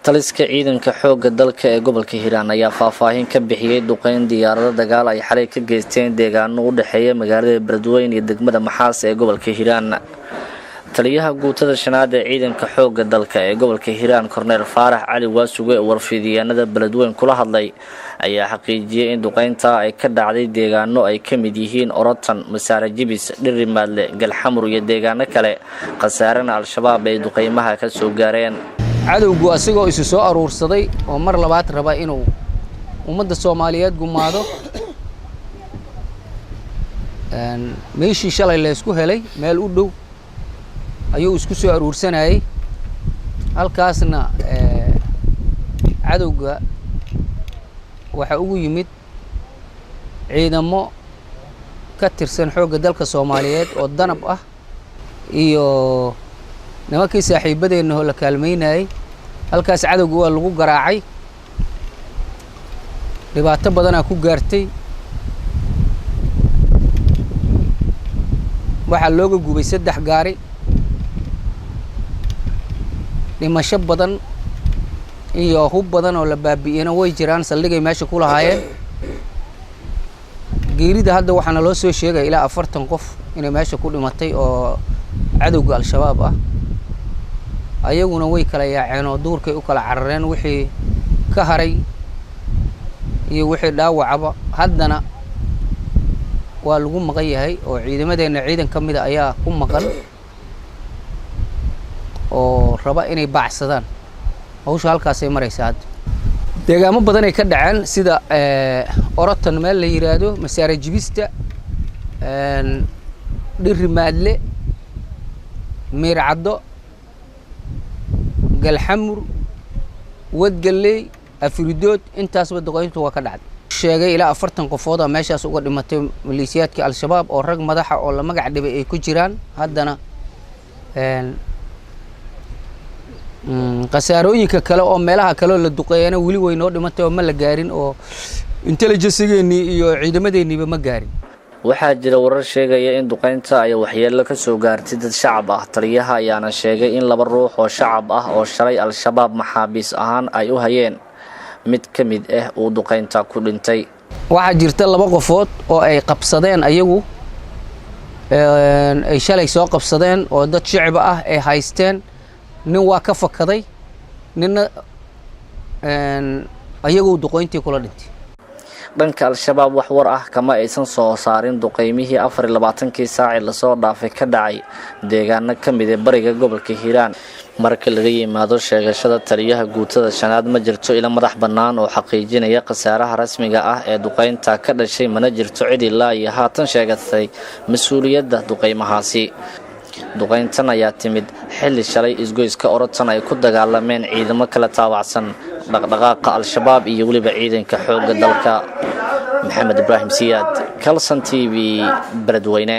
taliska ciidanka xoogga dalka ee gobolka Hiiraan ayaa faahfaahin ka bixiyay duqeyn diyaarado dagaal ay xalay ka geysteen deegaano u dhaxeeya magaalada Beledweyne iyo degmada Maxaas ee gobolka Hiiraan. taliyaha guutada shanaad ee ciidanka xoogga dalka ee gobolka Hiiraan Korneel Faarax Cali Waasuge oo warfidiyaanada Beledweyne kula hadlay ayaa xaqiijiyay in duqeynta ay ka dhacday deegaano ay ka mid yihiin Orotan, Masaare Jibis, Dhirimaadle, Galxamur iyo deegaano kale qasaarana al-shabaab ay duqeymaha ka soo gaareen. cadowgu asigoo isu soo aruursaday oo mar labaad raba inuu ummadda Soomaaliyeed gumaado meeshii shalay la isku helay meel u dhow ayuu isku soo aruursanayay halkaasna cadowga waxa ugu yimid ciidamo ka tirsan xoogga dalka Soomaaliyeed oo danab ah iyo nimankii saaxiibadeena oo la kaalmeynayay halkaas cadowga waa lagu garaacay dhibaato badan ku gaartay waxa looga gubay 3 gaari dhimasho badan iyo hub badan oo la baabi'ina way jiraan saldhigay meesha ku lahaayeen geerida hadda waxaana loo soo sheegay ilaa 40 qof inay meesha ku dhimatay oo cadowga al-shabaab ah ayaguna way kala yaaceen oo duurkay u kala carareen wixii ka haray iyo wixii dhaawacaba haddana waa lagu maqan yahay oo ciidamadeena ciidan kamid ah ayaa ku maqan oo raba inay baacsadaan hawsha halkaas ay maraysaa deegaamo badan ay ka dhaceen sida Orotan meel la yiraahdo Masaare Jibista Dhirimaadle Meercado Galxamur Wadgaley Afridood intaasba duqeyntu waa ka dhacday sheegay ilaa 40 qofood oo meeshaas uga dhimatay maleeshiyaadka al-shabaab oo rag madaxa oo la magac dhibay ay ku jiraan haddana qasaarooyinka kale oo meelaha kale la duqeeyana wali way noo dhimatay oo ma la gaarin oo intelligence-geeni iyo ciidamadeeniba ma gaarin. waxaa jira warar sheegaya in duqeynta ay waxyeello ka soo gaartay dad shacab ah. taliyaha ayaana sheegay in 2 ruux oo shacab ah oo shalay al-shabaab maxaabiis ahaan ay u hayeen mid ka mid ah uu duqeynta ku dhintay. waxaa jirta 2 qofood oo ay qabsadeen ayagu ay shalay soo qabsadeen oo dad shacab ah ay haysteen nin waa ka fakaday ninna ayagu duqeyntii kula dhintay. dhanka al-shabaab wax war ah kama aysan soo saarin duqeymihii 24 saac la soo dhaafay ka dhacay deegaano ka mid ah bariga gobolka Hiiraan. marka laga yimaado sheegashada taliyaha guutada shanaad ma jirto ila madax bannaan oo xaqiijinaya qasaaraha rasmiga ah ee duqeynta ka dhashay mana jirto cid ilaa iyo haatan sheegatay mas'uuliyadda duqeymahaasi. duqeyntan ayaa timid xilli shalay isgoyska Orotan ay ku dagaalameen ciidamo kala taabacsan dhaqdhaqaaqa al-shabaab iyo waliba ciidanka xoogga dalka. Maxamed Ibraahim Siyaad, Kalsan TV, Beledweyne.